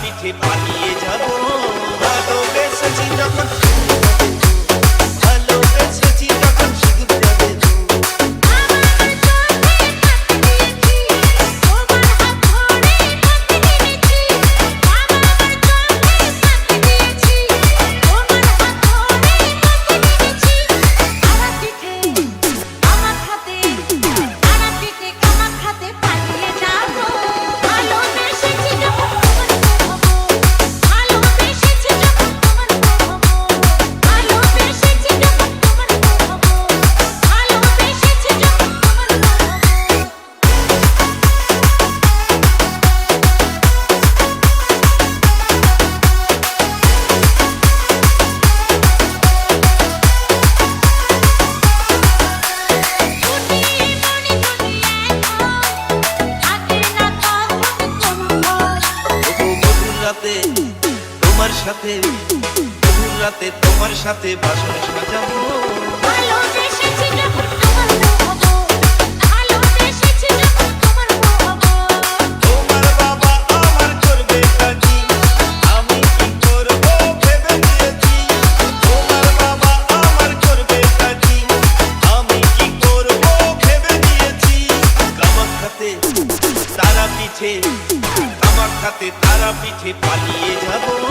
পিঠে পালিয়ে যাব ভালোবেসেছি যখন তোমার সাথে রাতে তোমার সাথে বাসর সাজাবো ভালোবেসেছি যখন তোমার হব ভালোবেসেছি যখন তোমার হব তোমার বাবা আমার করবে কাজী আমি কি করব ভেবে নিয়েছি তোমার বাবা আমার করবে কাজী আমি কি করব ভেবে নিয়েছি কামাখ্যাতে তারা পিঠে পালিয়ে যাব